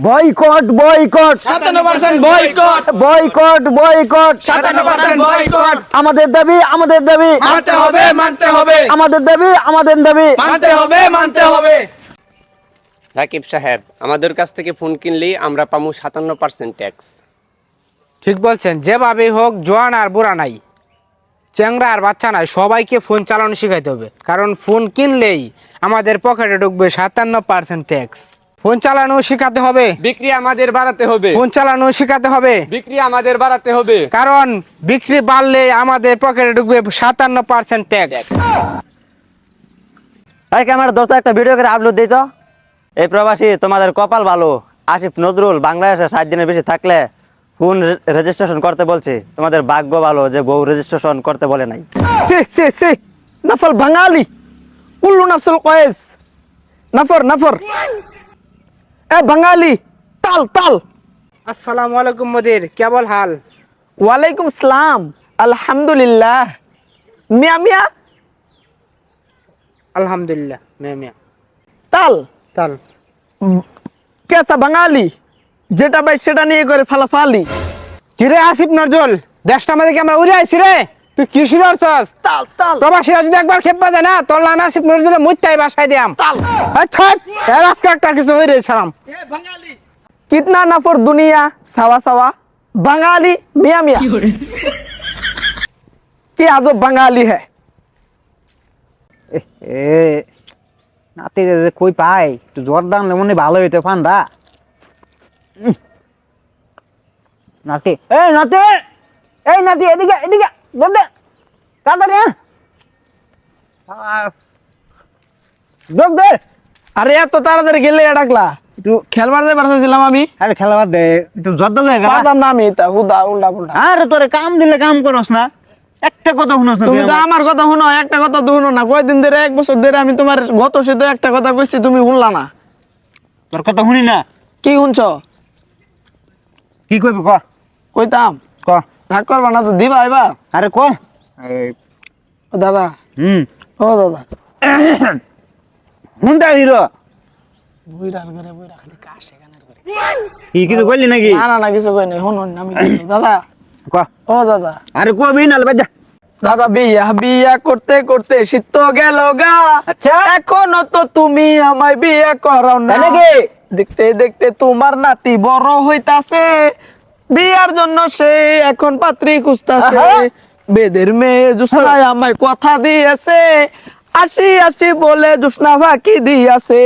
Boycott boycott 57% boycott boycott boycott 57% boycott আমাদের দাবি মানতে হবে আমাদের দাবি মানতে হবে রাকিব সাহেব, আমাদের কাছ থেকে ফোন কিনলেই আমরা পাবো 57% ট্যাক্স। ঠিক বলছেন, যেভাবে হোক জোয়ান আর বুড়া নাই, চ্যাংরা আর বাচ্চা নাই, সবাইকে ফোন চালানো শিখাইতে হবে। কারণ ফোন কিনলেই আমাদের পকেটে ঢুকবে 57% ট্যাক্স। ফোন চালানো শিখাতে হবে, বিক্রি আমাদের বাড়াতে হবে, ফোন চালানো শিখাতে হবে, বিক্রি আমাদের বাড়াতে হবে। কারণ বিক্রি বাড়লে আমাদের পকেটে ঢুকবে 57% ট্যাক্স। এই ক্যামেরা দোস্ত একটা ভিডিও করে আপলোড দিই তো। এই প্রবাসী তোমাদের কপাল ভালো, আসিফ নজরুল বাংলাদেশে 7 দিনের বেশি থাকলে ফোন রেজিস্ট্রেশন করতে বলছে। তোমাদের ভাগ্য ভালো যে বউ রেজিস্ট্রেশন করতে বলে নাই। সে নফল বাঙালি কুল্লু নফসুল কয়েস নফর এ বাঙালি তাল তাল। আসসালামু আলাইকুম মদির, কেবল হাল? ওয়ালাইকুম সালাম, আলহামদুলিল্লাহ। মিয়া মিয়া আলহামদুলিল্লাহ। মিয়া তাল তাল। কেসা বাঙালি, যেটা ভাই সেটা নিয়ে করে ফালাফালি। কিরে আসিফ নজরুল, দেশটা আমাদের কি আমরা উড়ে আইছি রে? তুই কি শুরু করছস? তাল তাল প্রবাসীরা যদি একবার খেপা যায় না, তোর লানা আসিফ নজরুলের মুত্তাই বাসায় দিয়াম। তাল। এর আজকে একটা কিছু হয়ে রে সালাম। कितना नफर दुनिया सवा सवा बंगाली मियाँ मियाँ কি আজব বাঙালি है। এ নাতি রে কই পাই তো জর্দান মনে ভালো হইতো ফান্ডা। নাতি এই নাতি এদিকে বলদে তাড়াতাড়ি দে। আরে এত তাড়াতাড়ি গেলে ডাকলা, একটু খেলবার যাই পারছিলাম আমি। আরে খেলা বাদ দে, একটু জর্দান লাগে পারতাম না আমি, তা হুদা উল্টা পুল্টা। আরে তোরে কাম দিলে কাম করস না, একটা কথা শুনস না তুমি তো আমার কথা শুনো, একটা কথা তো শুনো না। কয়দিন ধরে, 1 বছর ধরে আমি তোমার গত শীতে একটা কথা কইছি, তুমি শুনলা না। তোর কথা শুনি না। কি শুনছো? কি কইবি ক কইতাম ক রাগ করবা না তো, দিবা এবার? আরে ক ও দাদা, ও দাদা, শুনতে হিরো বুইরার ঘরে বুইরা খালি কাশ এখানের করে। কি কিছু কইলি নাকি? না কিছু কই নাই, শুনুন আমি কি বলি। দাদা, ক ও দাদা, আরে কবি না বাজা। দাদা বিয়া করতে করতে শীত তো গেল গা, এখনো তো তুমি আমায় বিয়ে করো না। দেখতে দেখতে তোমার নাতি বড় হইতাছে, বিয়ার জন্য সে এখন পাত্রী খুঁজতাছে। বেদের মেয়ে জুসনায় আমায় কথা দিয়েছে, আসি বলে জুসনা ফাঁকি দিয়েছে।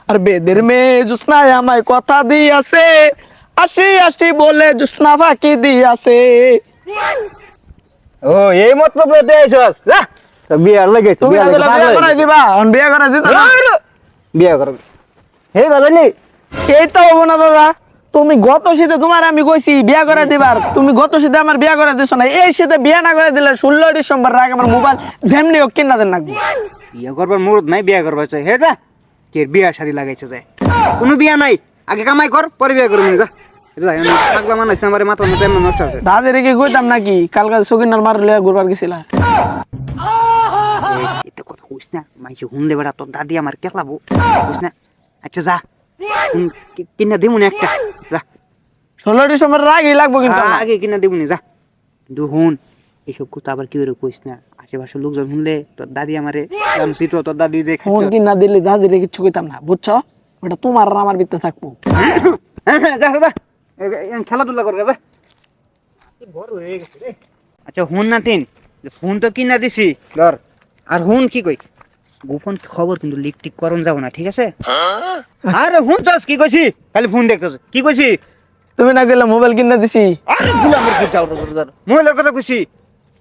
আর বেদের মেয়ে জুসনায় আমায় কথা দিয়েছে, আসি বলে জুসনা ফাঁকি দিয়েছে। ও এই মতলব রে দেছস যা তো বিয়ার লাগে তুমি না দিলে বিয়ে করাই দিবা, বিয়ে করাই দিতা না। বিয়া কর হে বাজালি। এই তো হবো না দাদা, তুমি গত শীতে তোমার আমি কইছি বিয়া করে দিবার, তুমি গত শীতে আমার বিয়া করে দিছো না। এই শীতে বিয়া না করে দিলে 16 ডিসেম্বর আগে আমার মোবাইল যেমনি হোক কিনা দেন নাকবো। বিয়া করবার মুরদ নাই, বিয়া করবার চাই হে যা। কে বিয়া শাদি লাগাইছে যায়, কোনো বিয়া নাই, আগে কামাই কর পরে বিয়া করবি যা। পাগলা মানুষ আমার মাথার মধ্যে এমন নষ্ট হচ্ছে। দাদের কি কইতাম নাকি কালকে সকিনার মার লইয়া ঘুরবার গেছিলা? এটা কথা কইস না, মাইছে হুনলে বেড়া তোর দাদি আমার কেলাবো কইস না। আচ্ছা যা কিনা দেবুনি একটা যা, 16 ডিসেম্বর আগেই লাগবো কিন্তু আমার। আগে কিনা দেবুনি যা। কিন্তু হুন এইসব কথা আবার কি করে কইস না, আশেপাশের লোকজন শুনলে তোর দাদি আমারে সিটো তোর দাদি যে ফোন কি না দিলে দাদিরে কিচ্ছু কইতাম না, বুঝছো? ওটা তোমার আর আমার ভিতরে থাকবো। যা যা খেলাধুলা করবে যা। আচ্ছা হুন না তিন ফোন তো কিনা দিছি ধর। আর হুন কি কই গোপন খবর কিন্তু লিক টিক করন যাব না, ঠিক আছে? আরে হুন চাস কি কইছি, খালি ফোন দেখতেছ কি কইছি? তুমি না গেলে মোবাইল কিনে দিছি। আরে গুলামের কি যাও মোবাইলের কথা কইছি,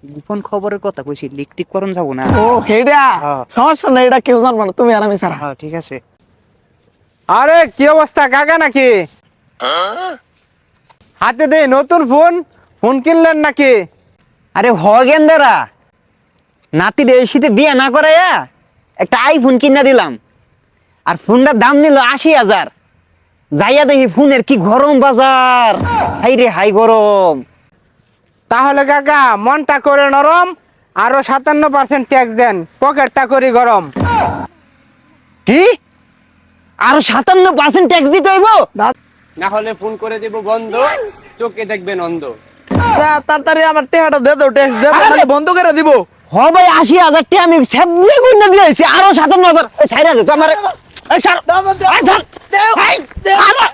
গোপন খবরের কথা কইছি, লিক টিক করন যাব না। ও হেডা হ্যাঁ। সমস্যা নাই, এটা কেউ জানবে না, তুমি আর আমি ছাড়া। হ্যাঁ ঠিক আছে। আরে কি অবস্থা কাকা নাকি? হাতে দে নতুন ফোন কিনলেন নাকি? আরে হগেন্দারা নাতি রে শীতে বিয়ে না করাইয়া একটা আইফোন কিনা দিলাম, আর ফোনটার দাম নিল 80,000। যাইয়া দেখি ফোনের কি গরম বাজার, হাই রে হাই গরম। তাহলে কাকা মনটা করে নরম, আরো 57% ট্যাক্স দেন, পকেটটা করি গরম। কি আরো 57% ট্যাক্স দিতে হইব? না হলে ফোন করে দেব বন্ধ, চোখে দেখবেন অন্ধ। তাড়াতাড়ি আমার টেহাটা দে দাও, ট্যাক্স দে দাও, নাহলে বন্ধ করে দিব। হ ভাই 80,000 টাকা আমি সেভ দিয়ে গুণ দিয়েছি, আরো 57,000 ছাইরা দে তো আমার। এই ছাড়, এই ছাড়, এই, আরে!